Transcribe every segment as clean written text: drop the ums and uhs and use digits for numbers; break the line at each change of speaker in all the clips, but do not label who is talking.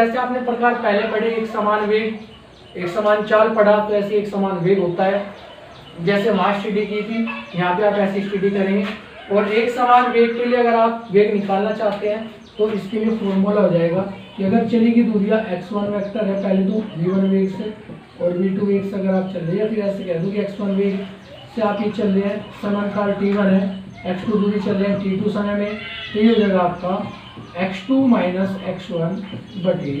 जैसे आपने प्रकार पहले पढ़े, एक समान वेग, एक समान चाल पढ़ा, तो ऐसे एक समान वेग होता है। जैसे वहाँ स्टडी की थी, यहाँ पे आप ऐसी स्टडी करेंगे। और एक समान वेग के लिए अगर आप वेग निकालना चाहते हैं तो इसके लिए फॉर्मूला हो जाएगा कि अगर चली की दूरियां x1 वेक्टर है पहले तो v1 वेग से और v2 वेग से अगर आप चल रहे हैं, या फिर ऐसे कह दो कि x1 वेग से आप ये चल रहे हैं, समयकाल t1 है, x2 दूरी चल रहे हैं t2 समय में, तो ये हो जाएगा आपका x2 माइनस x1 बटे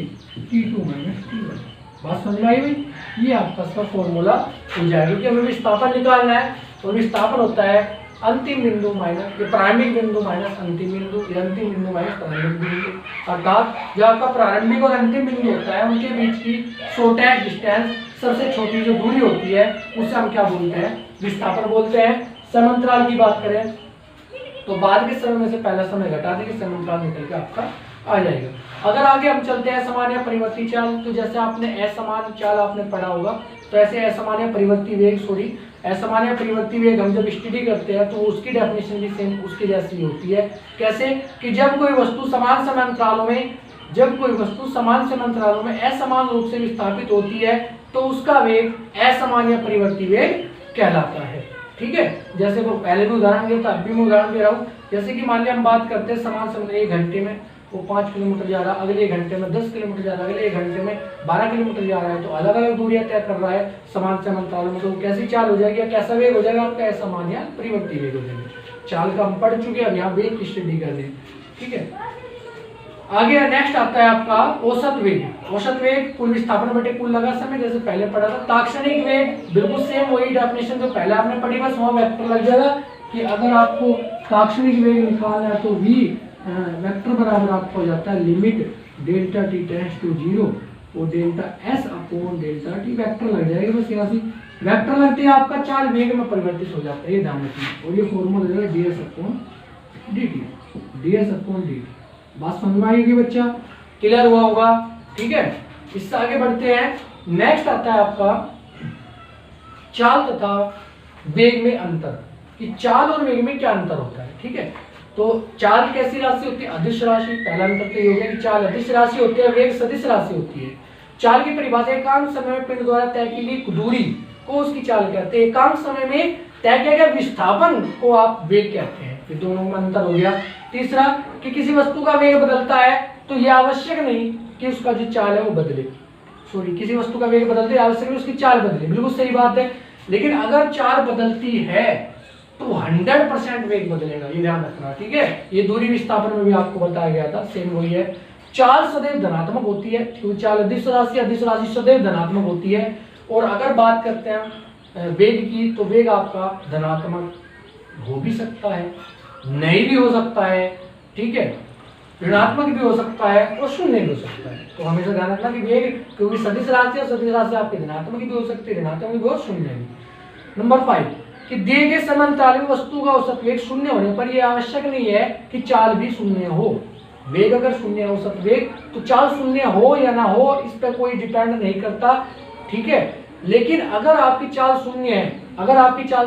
t2 माइनस t1। बात समझ में आई भाई? ये आपका इसका फॉर्मूला हो जाएगा, क्योंकि हमें विस्थापन निकालना है, और विस्थापन होता है अंतिम बिंदु माइनस ये प्रारंभिक बिंदु माइनस अंतिम बिंदु, या अंतिम बिंदु माइनस प्रारंभिक बिंदु, अर्थात जो आपका प्रारंभिक और अंतिम बिंदु होता है उनके बीच की शॉर्टेस्ट डिस्टेंस, सबसे छोटी जो दूरी होती है उसे हम क्या बोलते हैं? विस्थापन बोलते हैं। समअंतराल की बात करें तो बाद के समय में से पहला समय घटा देंगे, समअंतराल निकल के आपका आ जाएगा। अगर आगे हम चलते हैं असमान या परिवर्ती चाल, तो जैसे आपने असमान चाल आपने पढ़ा होगा, तो ऐसे असमान या परिवर्ती वेग असमान या परिवर्ती वेग हम जब स्टडी करते हैं तो उसकी डेफिनेशन भी सेम उसके जैसी होती है। कैसे? कि जब कोई वस्तु समान समय अंतरालों में असमान रूप से विस्थापित होती है तो उसका वेग असमान या परिवर्ती वेग कहलाता है। ठीक है, जैसे वो पहले भी उदाहरण दिया था, अभी मैं उदाहरण दे रहा हूँ। जैसे कि मान लिया हम बात करते हैं समान समय, 1 घंटे में वो 5 किलोमीटर जा रहा है, अगले 1 घंटे में 10 किलोमीटर जा रहा है, अगले 1 घंटे में 12 किलोमीटर जा रहा है, तो अलग अलग दूरियां तय कर रहा है समान समय अंतरालों में, तो कैसी चाल हो जाएगी या कैसा वेग हो जाएगा आपका? असमान या परिवर्ती वेग हो जाएगा। चाल का हम पढ़ चुके हैं, अब यहाँ वेग की स्टडी कर रहे हैं। ठीक है, आगे नेक्स्ट आता है आपका औसत वेग। औसत वेग कुल विस्थापन बटे कुल लगा समय, जैसे पहले पढ़ा था। ताक्षणिक वेग बिल्कुल सेम वही डेफिनेशन जो पहले आपने पढ़ी, बस वहाँ वेक्टर लग जाएगा कि अगर आपको ताक्षणिक वेग निकालना है तो v वेक्टर बराबर आपको हो जाता है limit delta T tends to 0 और delta s upon delta T, vector लग जाएगा। बस यहाँ से वेक्टर लगते हैं आपका चाल वेग में परिवर्तित हो जाता है, ये ध्यान रखिए। और ये फॉर्मूला हो जाएगा ds अपॉन dt। बात समझ में आएगी बच्चा? क्लियर हुआ होगा? ठीक है, इससे आगे बढ़ते हैं। नेक्स्ट आता है आपका चाल तथा वेग में अंतर, कि चाल और वेग में क्या अंतर होता है। ठीक है, तो चाल कैसी राशि होती है? अदिश राशि। पहला अंतर तो ये हो गया कि चाल अदिश राशि होती है, वेग सदिश राशि होती है। चाल की परिभाषा एकांक समय में पिंड द्वारा तय की गई दूरी को उसकी चाल कहते हैं। एकांक समय में तय किया गया विस्थापन को आप वेग कहते हैं। ये दोनों में अंतर हो गया। तीसरा कि किसी वस्तु का वेग बदलता है तो यह आवश्यक नहीं कि उसका जो चाल है वो बदले। किसी वस्तु का वेग बदलते आवश्यक नहीं उसकी चाल बदले, बिल्कुल सही बात है। लेकिन अगर चाल बदलती है तो 100% वेग बदलेगा, ये ध्यान रखना। ठीक है, ये दूरी विस्थापन में भी आपको बताया गया था, सेम वही है। चाल सदैव धनात्मक होती है, क्योंकि चाल अदिश राशि सदैव धनात्मक होती है। और अगर बात करते हैं वेग की, तो वेग आपका धनात्मक हो भी सकता है, नहीं भी हो सकता है। ठीक है, ऋणात्मक भी हो सकता है और शून्य भी हो सकता है। तो हमेशा ध्यान रखना कि वेग क्योंकि सदिश राशि और सदिश राशि आपके धनात्मक भी हो सकती है, ऋणात्मक भी और शून्य भी। नंबर 5 कि दिए गए समांतराल में वस्तु का औसत वेग शून्य होने पर यह आवश्यक नहीं है कि चाल भी शून्य हो। वेग अगर शून्य है औसत वेग, तो चाल शून्य हो या ना हो इस पर कोई डिपेंड नहीं करता। ठीक है, लेकिन अगर आपकी चाल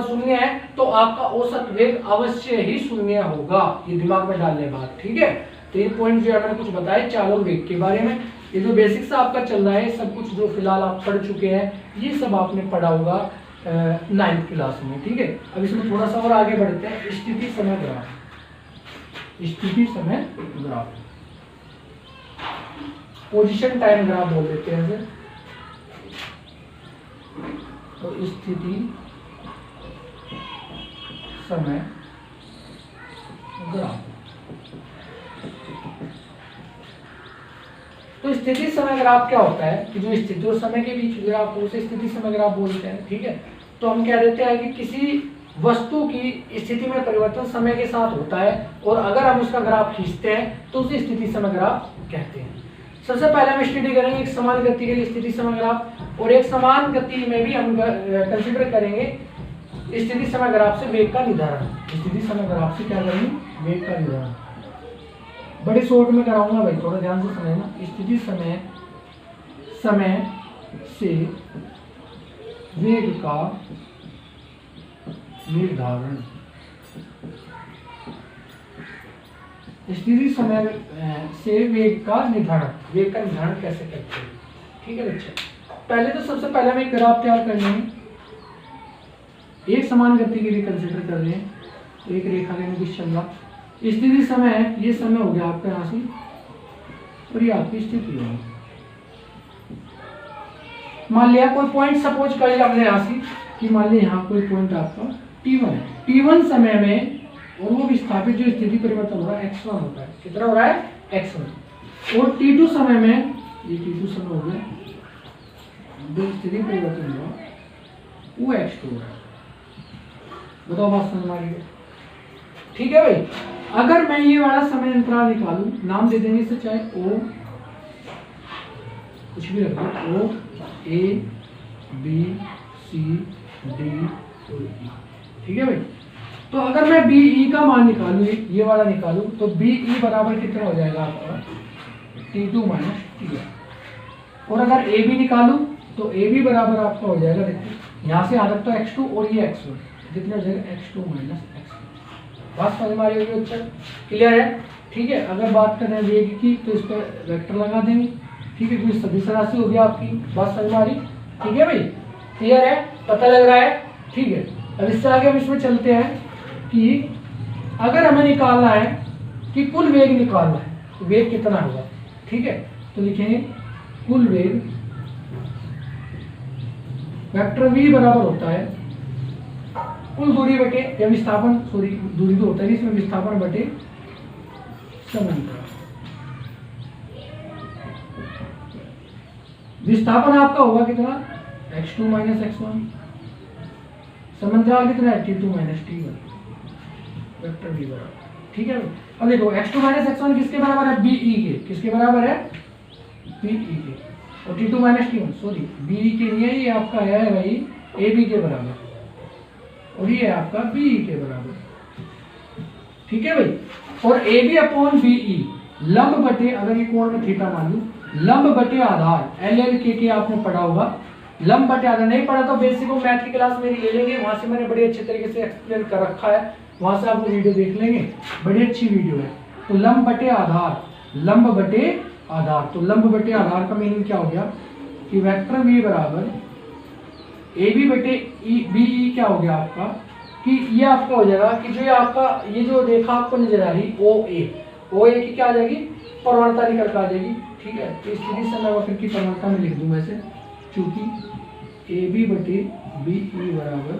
शून्य है, तो आपका औसत वेग अवश्य ही शून्य होगा। ये दिमाग में डालने बात। ठीक है, तो ये पॉइंट जो है मैंने कुछ बताए चाल और वेग के बारे में। ये जो बेसिक्स आपका चल रहा है, सब कुछ जो फिलहाल आप पढ़ चुके हैं, ये सब आपने पढ़ा होगा 9th क्लास में। ठीक है, अब इसमें थोड़ा सा और आगे बढ़ते हैं। स्थिति समय ग्राफ, पोजीशन टाइम ग्राफ बोल देते हैं इसे। तो स्थिति समय ग्राफ, तो स्थिति समय ग्राफ क्या होता है कि जो स्थिति और समय के बीच ग्राफ उसे स्थिति समय ग्राफ बोलते हैं। ठीक है, तो हम कह देते हैं कि किसी वस्तु की स्थिति में परिवर्तन समय के साथ होता है और अगर हम उसका ग्राफ खींचते हैं तो उसे स्थिति समय ग्राफ कहते हैं। सबसे पहले हम स्टडी करेंगे एक समान गति के लिए स्थिति समय ग्राफ, और एक समान गति में भी हम कंसीडर करेंगे स्थिति समय ग्राफ से वेग का निर्धारण। स्थिति समय ग्राफ से क्या करेंगे? वेग का निर्धारण। बड़े शॉर्ट में कराऊंगा भाई, थोड़ा ध्यान से समझना। स्थिति समय से वेग का निर्धारण। स्थिति समय से वेग का निर्धारण कैसे करते हैं? ठीक है बच्चे, पहले तो सबसे पहले हम एक ग्राफ तैयार कर लेंगे। एक समान गति के लिए कंसीडर कर लें, एक रेखा लेने की चल रहा। स्थिति समय, ये समय हो गया आपका यहाँ से और ये आपकी स्थिति होगी। मान लिया कोई पॉइंट सपोज कर लिया हमने यहाँ से कि मान लिया यहाँ कोई पॉइंट आपका T1 है, T1 समय में और वो विस्थापित जो स्थिति परिवर्तन हो रहा है x1 होता है। कितना हो रहा है? x1। और T2 समय में, ये T2 समय हो गया, जो स्थिति परिवर्तन हुआ वो x2 हो रहा है। बताओ बात समझ में आ रही है? ठीक है भाई। अगर मैं ये वाला समय अंतराल निकालूं, नाम दे देंगे इसे, चाहे O कुछ भी रख दो, O A B C D और E, ठीक है भाई। तो अगर मैं बी ई का मान निकालूं, ये वाला निकालूं, तो बी ई बराबर कितना हो जाएगा आपका? T2 minus T1। और अगर ए बी निकालूं तो ए बी बराबर आपका हो जाएगा, देखिए यहाँ से आदत तो x2 और ये x1, कितना हो जाएगा? x2 minus x1। बात समझ में आ रही होगी बच्चा? क्लियर है? ठीक है। अगर बात करें वेग की तो इस पर वेक्टर लगा देंगे, ठीक है, क्योंकि सदिश राशि होगी आपकी। बात समझ में आ रही? ठीक है भाई, क्लियर है? पता लग रहा है? ठीक है। अब इससे आगे हम इसमें चलते हैं कि अगर हमें निकालना है कि कुल वेग निकालना है, तो वेग कितना होगा, ठीक है। तो लिखेंगे कुल वेग वेक्टर v बराबर होता है कुल दूरी बटे, या विस्थापन, सॉरी दूरी तो होता है इसमें, विस्थापन बटे समांतराल। विस्थापन आपका होगा कितना? x2 minus x1। समांतराल कितना है? T2 minus T1, vector v बराबर, ठीक है। अब देखो x2 माइनस x1 किसके बराबर है? BE के। किसके बराबर है? BE के। और T2 minus T1, sorry BE के नहीं है, ये आपका है भाई AB के बराबर, और ये है आपका BE के बराबर, ठीक है भाई। और AB अपॉन BE लंब बटे, अगर ये कोण में थीटा मान लूं, लंब बटे आधार, LLK आपने पढ़ा होगा। लंब बटे आधार नहीं पढ़ा तो बेसिक मैथ की क्लास मेरी ले लेंगे, वहां से मैंने बड़े अच्छे तरीके से एक्सप्लेन कर रखा है, वहां से आप वो वीडियो देख लेंगे, बड़ी अच्छी वीडियो है। तो लंब बटे आधार, लंब बटे आधार, तो लंब बटे आधार का मीनिंग क्या हो गया कि वेक्टर v बराबर AB बटे BE क्या हो गया आपका, कि ये आपका हो जाएगा कि जो ये आपका ये जो रेखा आपको नजर आ रही OA की क्या आ जाएगी? प्रवणता निकल कर आ जाएगी, ठीक है। तो स्थिति समय वक्र की प्रवणता में लिख दूं वैसे, चूंकि AB बटे BE बराबर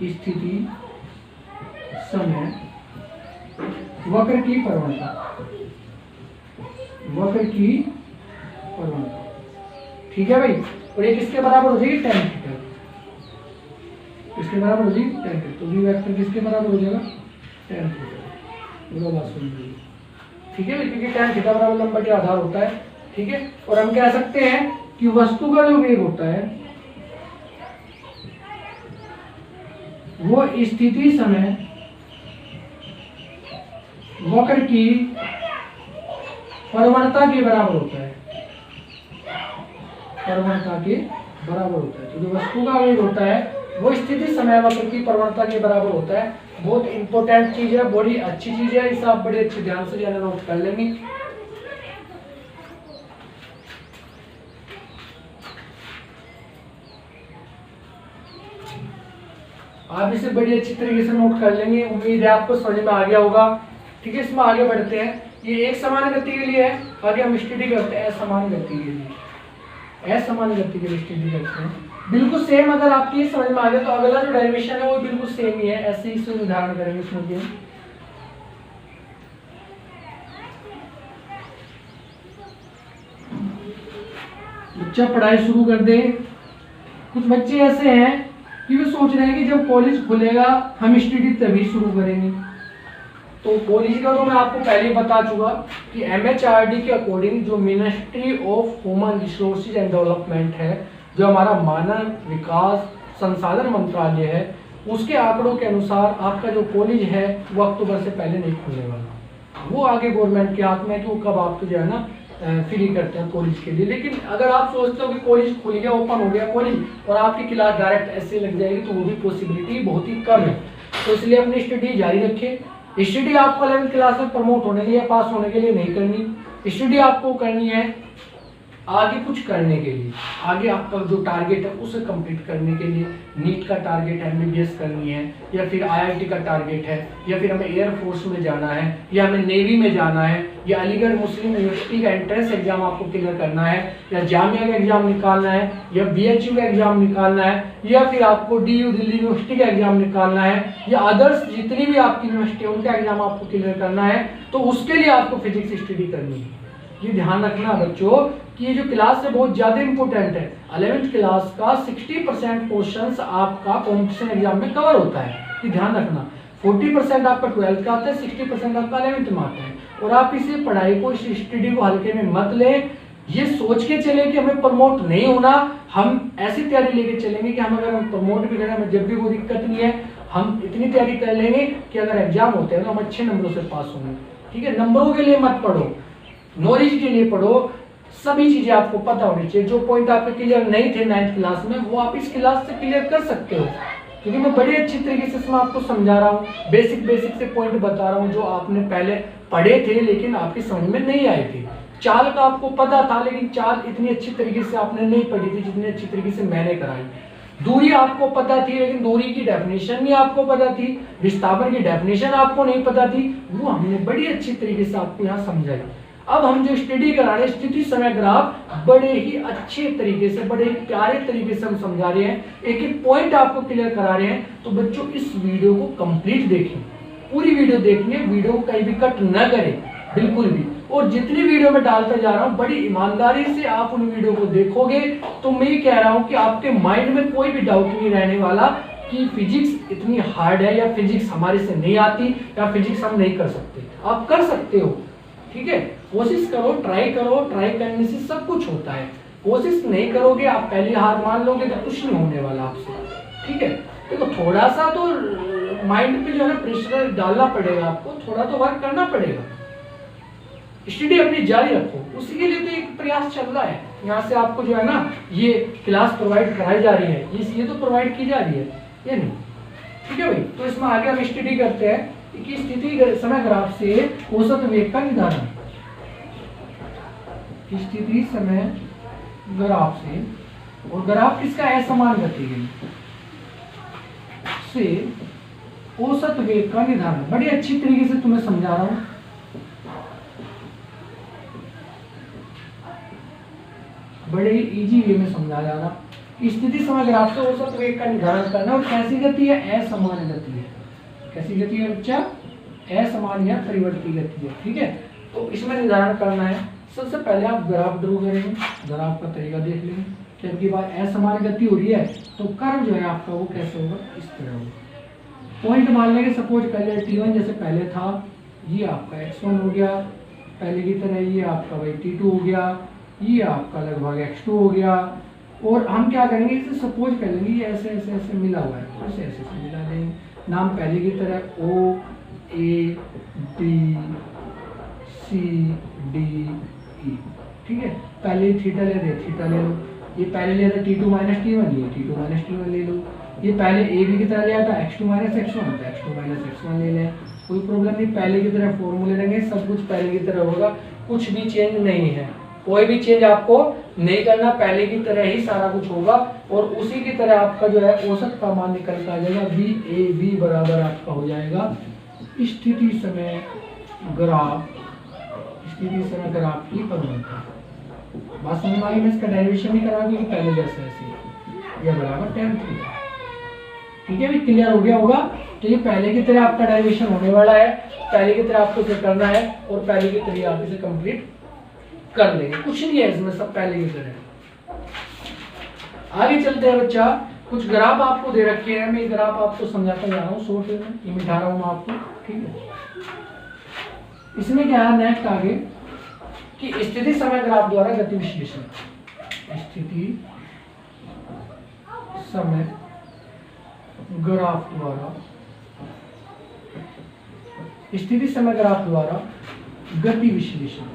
स्थिति समय वक्र की प्रवणता, वक्र की प्रवणता, ठीक है भाई। और ये किसके बराबर हो जाएगी? tan theta. किसके बराबर हो जाएगी? tan theta. तो v वेक्टर किसके बराबर हो जाएगा? tan theta. बोलो बात सुन लीजिए, ठीक है भाई, क्योंकि tan थीटा बराबर लंब बटे आधार होता है, ठीक है। और हम कह सकते हैं कि वस्तु का जो वेग होता है वो स्थिति समय वक्र की प्रवणता के बराबर होता है, प्रवणता के बराबर होता है। तो जो वस्तु का वेग होता है वो स्थिति समय वक्र की प्रवणता के बराबर होता है। बहुत इंपॉर्टेंट चीज है, बड़ी अच्छी चीज है, इसे आप बड़े अच्छे ध्यान से जाना नोट कर लेंगे। आप इसे बड़ी अच्छी तरीके से नोट कर लेंगे, उम्मीद है आपको समझ में आ गया होगा, ठीक है। इसमें आगे बढ़ते हैं, ये एक समान गति के लिए है, आगे हम स्टडी करते हैं असमान गति के लिए, असमान गति के लिए स्टडी करते हैं। बिल्कुल सेम, अगर आपकी ये समझ में आ गया तो अगला जो डेरिवेशन है वो बिल्कुल सेम ही है, ऐसे ही इसमें उदाहरण करेंगे इसमें भी। बच्चा पढ़ाई शुरू कर दे। कुछ बच्चे ऐसे हैं कि वे सोच रहे हैं कि जब कॉलेज खुलेगा हम स्टडी तभी शुरू करेंगे। तो कॉलेज का तो मैं आपको पहले ही बता चुका कि MHRD के अकॉर्डिंग जो ministry of human resources and development है, जो हमारा मानव विकास संसाधन मंत्रालय है, उसके आंकड़ों के अनुसार आपका जो कॉलेज है वो अक्टूबर से पहले नहीं खुलने वाला। वो आगे गवर्नमेंट के हाथ में है कि वो कब आपको जो है ना फ्री करते हैं कॉलेज के लिए। लेकिन अगर आप सोचते हो कि कॉलेज खुल गया, ओपन हो गया कॉलेज और आपकी क्लास डायरेक्ट ऐसे लग जाएगी, तो वो भी पॉसिबिलिटी बहुत ही कम है। तो इसलिए अपनी स्टडी जारी रखें। स्टडी आपको 11th क्लास में प्रमोट होने के लिए, पास होने के लिए नहीं करनी। स्टडी आपको करनी है आगे कुछ करने के लिए, आगे आपका जो टारगेट है उसे कंप्लीट करने के लिए, नीट का टारगेट है, एमबीबीएस करनी है, या फिर आईआईटी का टारगेट है, या फिर हमें एयरफोर्स में जाना है, या हमें नेवी में जाना है, या अलीगढ़ मुस्लिम यूनिवर्सिटी का एंट्रेंस एग्जाम आपको क्लियर करना है, या जामिया का एग्जाम निकालना है, या बीएचयू का एग्जाम निकालना है, या फिर आपको डीयू दिल्ली यूनिवर्सिटी का एग्जाम निकालना है, या अदर्स जितनी भी आपकी यूनिवर्सिटी है उनका एग्जाम आपको क्लियर करना है, तो उसके लिए आपको फिजिक्स स्टडी करनी है। ये ध्यान रखना बच्चों कि ये जो क्लास है बहुत ज़्यादा इंपॉर्टेंट है। 11th क्लास का 60% क्वेश्चंस आपका कॉम्पिटिशन एग्जाम में कवर होता है, ये ध्यान रखना। 40% आपका 12th का आता है, 60% आपका 11th में आता है। और आप इसे पढ़ाई को, इस स्टडी को हल्के में मत लें, ये सोच के चले कि हमें प्रमोट नहीं होना, हम ऐसी तैयारी लेके चलेंगे कि हम अगर हम प्रमोट भी करें हमें जब भी कोई दिक्कत नहीं है, हम इतनी तैयारी कर लेंगे कि अगर एग्जाम होते हैं तो हम अच्छे नंबरों से पास होंगे। ठीक है, नंबरों के लिए मत पढ़ो, नॉलेज के लिए पढ़ो। सभी चीजें आपको पता होनी चाहिए। जो पॉइंट आपके क्लियर नहीं थे 9th क्लास में वो आप इस क्लास से क्लियर कर सकते हो, क्योंकि मैं बड़ी अच्छी तरीके से इसमें आपको समझा रहा हूँ, बेसिक से पॉइंट बता रहा हूँ जो आपने पहले पढ़े थे लेकिन आपकी समझ में नहीं आए थे। चाल का आपको पता था लेकिन चाल इतनी अच्छी तरीके से आपने नहीं पढ़ी थी जितनी अच्छी तरीके से मैंने कराई। दूरी आपको पता थी लेकिन दूरी की डेफिनेशन नहीं आपको पता थी, विस्थापन की डेफिनेशन आपको नहीं पता थी, वो हमने बड़ी अच्छी तरीके से आपको यहाँ समझाई। अब हम जो स्टडी करा रहे हैं स्थिति समय ग्राफ बड़े ही अच्छे तरीके से, बड़े ही प्यारे तरीके से हम समझा रहे हैं, एक एक पॉइंट आपको क्लियर करा रहे हैं। तो बच्चों इस वीडियो को कंप्लीट देखें, पूरी वीडियो देखिए, वीडियो को कहीं भी कट न करें बिल्कुल भी। और जितनी वीडियो में डालता जा रहा हूँ बड़ी ईमानदारी से आप उन वीडियो को देखोगे तो मैं ये कह रहा हूँ कि आपके माइंड में कोई भी डाउट नहीं रहने वाला कि फिजिक्स इतनी हार्ड है या फिजिक्स हमारे से नहीं आती या फिजिक्स हम नहीं कर सकते। आप कर सकते हो, ठीक है, कोशिश करो, ट्राई करो, ट्राई करने से सब कुछ होता है। कोशिश नहीं करोगे, आप पहले हार मान लोगे तो कुछ नहीं होने वाला आपसे। ठीक है, देखो थोड़ा सा तो माइंड पे जो है प्रेशर डालना पड़ेगा, आपको थोड़ा तो वर्क करना पड़ेगा। स्टडी अपनी जारी रखो, उसी के लिए तो एक प्रयास चल रहा है। यहाँ से आपको जो है ना ये क्लास प्रोवाइड कराई जा रही है, ये तो प्रोवाइड की जा रही है, ये नहीं। ठीक है भाई, तो इसमें आगे हम स्टडी करते हैं कि स्थिति समय ग्राफ से औसत वेग का निर्धारण। स्थिति समय ग्राफ से, और ग्राफ किसका, असमान गति से औसत वेग का निर्धारण। बड़ी अच्छी तरीके से तुम्हें समझा रहा हूं, बड़े ही इजी वे में समझा जा रहा। स्थिति समय ग्राफ से औसत वेग का निर्धारण करना। और कैसी गति है, असमान गति है। कैसी गति है बच्चा, असमान या परिवर्ती गति है। ठीक है, तो इसमें निर्धारण करना है। सबसे पहले आप ग्राफ ड्रॉ करेंगे, ग्राफ का तरीका देख लेंगे। जबकि बात असमान गति हो रही है तो कर्व जो है आपका वो कैसे होगा, इस तरह होगा। पॉइंट मान लेंगे, सपोज कर लिया T1 जैसे पहले था, ये आपका x1 हो गया पहले की तरह, ये आपका भाई T2 हो गया, ये आपका लगभग x2 हो गया। और हम क्या करेंगे, इसे सपोज कर लेंगे ये ऐसे ऐसे ऐसे मिला हुआ है, तो ऐसे ऐसे मिला देंगे। नाम पहले की तरह O A B C D E। ठीक है, पहले थीटा ले दे, थीटा ले लो। ये पहले लिया था T2 माइनस T1, ये T2 माइनस T1 ले लो। ये पहले ए बी की तरह लिया था x2 माइनस x1, तो x2 माइनस x1 ले लें, कोई प्रॉब्लम नहीं। पहले की तरह फॉर्मूले लेंगे, सब कुछ पहले की तरह होगा, कुछ भी चेंज नहीं है, कोई भी चेंज आपको नहीं करना, पहले की तरह ही सारा कुछ होगा। और उसी की तरह आपका जो है औसत का मान निकल कर आ जाएगा, VAB बराबर आपका हो जाएगा स्थिति समय ग्राफ, स्थिति समय ग्राफ की परिवर्तन। बात समझ में आई? मैं इसका डेरिवेशन नहीं करा क्योंकि पहले जैसे ऐसे ये बराबर tan थीटा। ठीक है, भी क्लियर हो गया होगा। तो ये पहले की तरह आपका डेरिवेशन होने वाला है, पहले की तरह आपको इसे करना है और पहले की तरह आप इसे कंप्लीट कर लेंगे, कुछ नहीं है इसमें, सब पहले की तरह। आगे चलते हैं बच्चा, कुछ ग्राफ आपको दे रखे हैं, मैं ग्राफ आपको समझाता जा रहा हूँ शॉर्ट में, ये मिटा रहा हूँ आपको। ठीक है, इसमें क्या है नेक्स्ट आगे कि स्थिति समय ग्राफ द्वारा गति विश्लेषण। स्थिति समय ग्राफ द्वारा, स्थिति समय ग्राफ द्वारा गति विश्लेषण।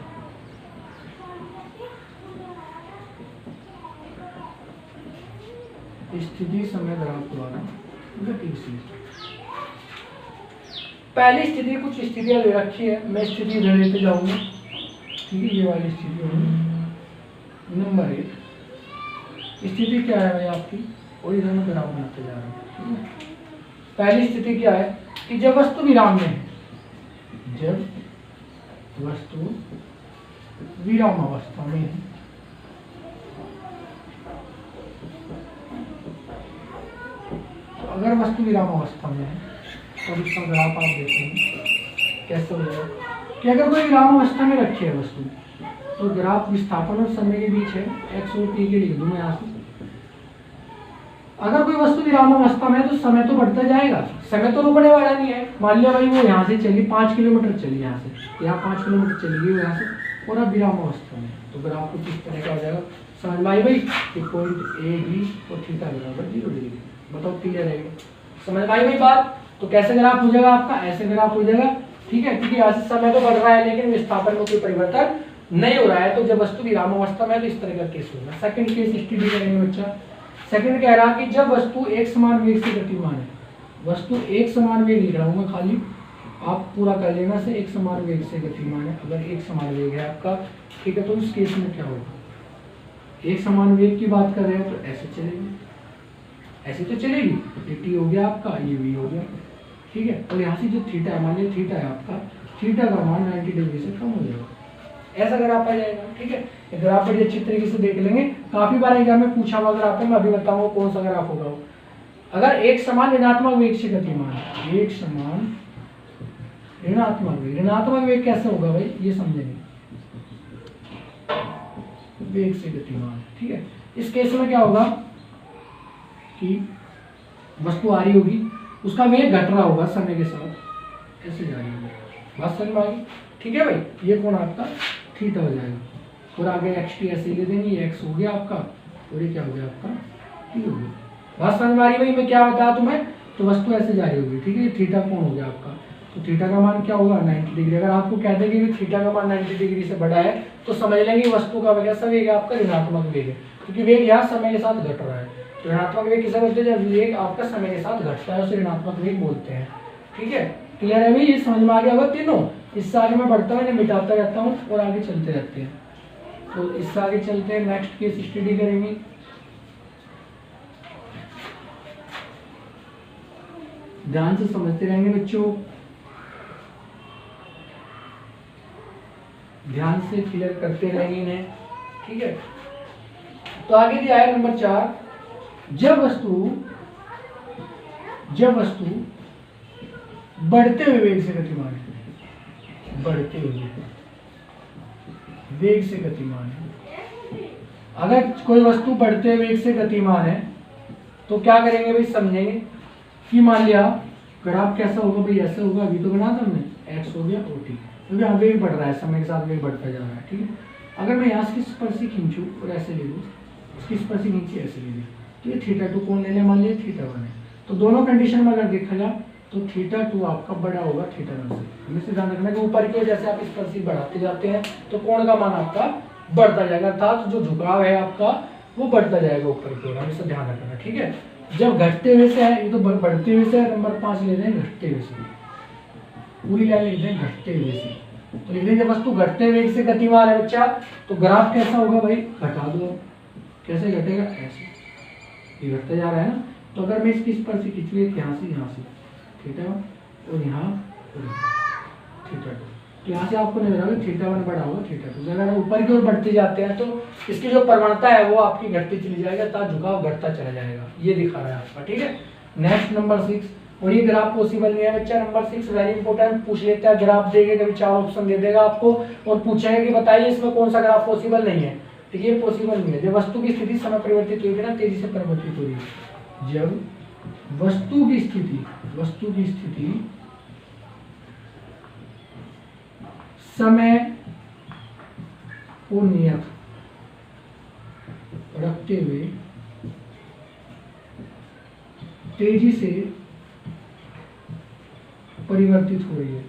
स्थिति समय ग्राफ द्वारा गति विश्लेषण। पहली स्थिति, कुछ स्थितियां ले रखी है, मैं स्थिति इधर लेते जाऊंगा। ठीक है, ये वाली स्थिति होगी, नंबर 1 स्थिति क्या है भाई आपकी, और इधर में ग्राफ बनाते जा रहे हैं, ठीक है। पहली स्थिति क्या है कि जब वस्तु विराम में है, जब वस्तु विराम अवस्था में है, तो अगर वस्तु विराम अवस्था में है तो इसका ग्राफ आप देखेंगे कैसे हो जाएगा कि अगर कोई विराम अवस्था में रखी है वस्तु, तो ग्राफ विस्थापन और समय के बीच है, एक्स और टी के लिख दूं मैं यहाँ से। अगर कोई वस्तु विराम अवस्था में है तो समय तो बढ़ता जाएगा, समय तो रुकने वाला नहीं है। मान लिया भाई वो यहाँ से चली 5 किलोमीटर चली, यहाँ से यहाँ 5 किलोमीटर चली गई यहाँ से, और अब विराम अवस्था में, तो ग्राफ कुछ इस तरह का हो जाएगा। समझ में आई भाई कि पॉइंट ए बी और थीटा बराबर 0 डिग्री। बताओ क्लियर है? समझ में आई भाई बात? तो कैसे ग्राफ हो जाएगा आपका, ऐसे ग्राफ हो जाएगा, ठीक है। क्योंकि यहाँ से समय तो बढ़ रहा है लेकिन विस्थापन में कोई परिवर्तन नहीं हो रहा है, तो जब वस्तु विराम अवस्था में है तो इस तरह का केस होगा। सेकंड केस स्टडी करेंगे बच्चा। सेकंड कह रहा कि जब वस्तु एक समान वेग से गतिमान है, वस्तु एक समान वेग लिख रहा हूँ मैं, खाली आप पूरा कर लेना से एक समान वेग से गतिमान है। अगर एक समान वेग है आपका, ठीक है, तो उस केस में क्या होगा, एक समान वेग की बात कर रहे हैं तो ऐसे चलेगी, ऐसे तो चलेगी, ये टी हो गया आपका, ये वी हो गया, ठीक है। और यहाँ से जो थीटा है, मान लीजिए थीटा है आपका, थीटा का मान 90 डिग्री से कम हो जाएगा, ऐसा ग्राफ आ जाएगा, ठीक है। ग्राफ बड़ी अच्छी तरीके से देख लेंगे, काफी बार एग्जाम में पूछा हुआ ग्राफ है, मैं अभी बताऊंगा कौन सा ग्राफ होगा वो। अगर एक समान ऋणात्मक वेग से गतिमान है, एक समान ऋणात्मक वेग, ऋणात्मक वेग कैसे होगा भाई ये समझेंगे, वेग से गतिमान, ठीक है। इस केस में क्या होगा कि वस्तु आ रही होगी, उसका वेग घट रहा होगा समय के साथ, ऐसे जा रही होगी, बात समझ में आ गई, ठीक है भाई। ये कौन आपका थीटा हो जाएगा, और आगे एक्स टी ऐसे ले देंगे, ये एक्स हो गया आपका, और ये क्या हो गया आपका टी हो गया। बात समझ में आ रही भाई, मैं क्या बताया तुम्हें, तो वस्तु ऐसे जा रही होगी, ठीक है। थीटा कौन हो गया आपका, तो थीटा का मान क्या होगा 90 डिग्री। अगर आपको कह देंगे कि थीटा का मान 90 डिग्री से बड़ा है तो समझ लेंगे वस्तु का वेग ऐसा वेग है आपका ऋणात्मक वेग है, क्योंकि वेग यहाँ समय के साथ घट रहा है। तो ऋणात्मक वेग किसे बोलते हैं, जब वेग आपका समय के साथ घटता है उसे ऋणात्मक वेग बोलते हैं, ठीक है। क्लियर है भाई, ये समझ में आ गया होगा तीनों। इससे आगे मैं बढ़ता हूँ, इन्हें मिटाता रहता हूँ और आगे चलते रहते हैं। तो इससे आगे चलते हैं, नेक्स्ट केस स्टडी करेंगे। ध्यान से समझते रहेंगे बच्चों, ध्यान से क्लियर करते रहेंगे इन्हें, ठीक है। तो आगे दिया है नंबर 4, जब वस्तु बढ़ते हुए वेग से गतिमान है, बढ़ते हुए वेग से गतिमान है। अगर कोई वस्तु बढ़ते हुए वेग से गतिमान है तो क्या करेंगे भाई, समझेंगे कि मान लिया ग्राफ कैसा होगा भाई, ऐसा होगा, अभी तो बना था हमने, एक्स हो गया और टी, क्योंकि यहाँ वेग बढ़ रहा है, समय के साथ वेग बढ़ता जा रहा है, ठीक है। अगर मैं यहाँ से स्पर्शी खींचूं और ऐसे ले लूँ, इसकी स्पर्शी खींची ऐसे ले लूँ, तो ये थीटा 2 कौन ले लें, मान लीजिए थीटा 1 है। तो दोनों कंडीशन में अगर देखा जाए तो थीटा 2 आपका बड़ा होगा थीटा 1 से। हमें ध्यान रखना कि ऊपर की ओर जैसे आप स्पर्शी बढ़ाते जाते हैं तो कोण का मान आपका बढ़ता जाएगा, अर्थात जो झुकाव है आपका वो बढ़ता जाएगा ऊपर की ओर, हमें ध्यान रखना, ठीक है। जब घटते हुए से है, ये तो बढ़ते हुए से, नंबर 5 ले दें घटते हुए से, पूरी लाइन लिख दें घटते हुए से। तो लिख दें जब वस्तु घटते वेग से गतिमान है बच्चा, तो ग्राफ कैसा होगा भाई, घटा दो, कैसे घटेगा, ऐसे, ये घटता जा रहा है ना। तो अगर मैं इसकी स्पर्शी खींच ली यहाँ से थीटा और यहाँ थीटा 2, तो यहाँ से आपको नजर आएगा थीटा 1 बड़ा होगा थीटा 2। अगर ऊपर की ओर बढ़ते जाते हैं तो इसकी जो प्रवणता है वो आपकी घटती चली जाएगा, अर्थात झुकाव घटता चला जाएगा, ये दिखा रहा है आपका, ठीक है। नेक्स्ट नंबर 6, और ये ग्राफ पॉसिबल नहीं है बच्चा। नंबर 6 वेरी इंपॉर्टेंट, पूछ लेता है, ग्राफ देगा कभी 4 ऑप्शन दे देगा आपको और पूछेगा कि बताइए इसमें कौन सा ग्राफ पॉसिबल नहीं है, ठीक है। पॉसिबल नहीं है जब वस्तु की स्थिति समय परिवर्तित हुई है ना, तेजी से परिवर्तित हो रही है। जब वस्तु की स्थिति समय को नियत रखते हुए तेजी से परिवर्तित हो रही है,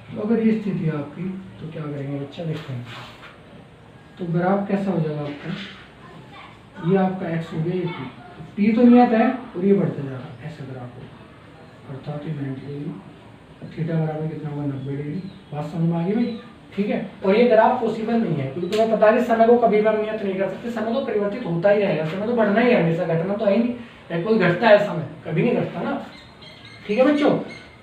तो अगर ये स्थिति है आपकी तो क्या करेंगे बच्चा, देखते हैं। तो ग्राफ कैसा हो जाएगा आपका, ये आपका x हो गया, ये टी तो नियत है और ये बढ़ता जा रहा है, ऐसा ग्राफ हो, अर्थात ये 90 डिग्री, थीटा बराबर कितना होगा 90 डिग्री। बात समझ में आ गई भाई, ठीक है। और ये ग्राफ पॉसिबल नहीं है, क्योंकि तुम्हें पता है कि समय को कभी भी हम नियत नहीं कर सकते, समय तो परिवर्तित होता ही रहेगा, समय तो बढ़ना ही है हमेशा, घटना तो है ही नहीं, कोई घटता है समय कभी नहीं घटता ना। ठीक है बच्चों,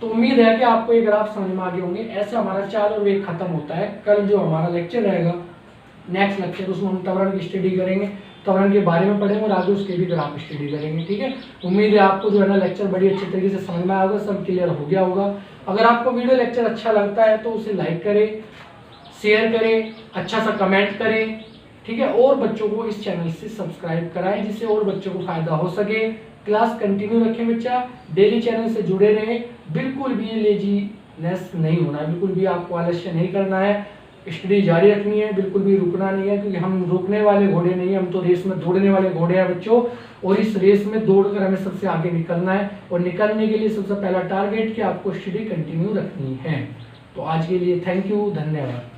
तो उम्मीद है कि आपको ये ग्राफ समझ में आ गए होंगे। ऐसे हमारा चाल और वेग खत्म होता है। कल जो हमारा लेक्चर रहेगा, नेक्स्ट लेक्चर, उसमें हम त्वरण की स्टडी करेंगे, त्वरण के बारे में पढ़ेंगे और आगे उसके भी ग्राफ स्टडी करेंगे। ठीक है, उम्मीद है आपको जो है ना लेक्चर बड़ी अच्छी तरीके से समझ में आया होगा, सब क्लियर हो गया होगा। अगर आपको वीडियो लेक्चर अच्छा लगता है तो उसे लाइक करें, शेयर करें, अच्छा सा कमेंट करें। ठीक है, और बच्चों को इस चैनल से सब्सक्राइब कराएं, जिससे और बच्चों को फायदा हो सके। क्लास कंटिन्यू रखें बच्चा, डेली चैनल से जुड़े रहें, बिल्कुल भी लेजीनेस नहीं होना है, बिल्कुल भी आपको आलस्य नहीं करना है, स्टडी जारी रखनी है, बिल्कुल भी रुकना नहीं है, क्योंकि हम रुकने वाले घोड़े नहीं है, हम तो रेस में दौड़ने वाले घोड़े हैं बच्चों। और इस रेस में दौड़कर हमें सबसे आगे निकलना है, और निकलने के लिए सबसे पहला टारगेट कि आपको स्टडी कंटिन्यू रखनी है। तो आज के लिए थैंक यू, धन्यवाद।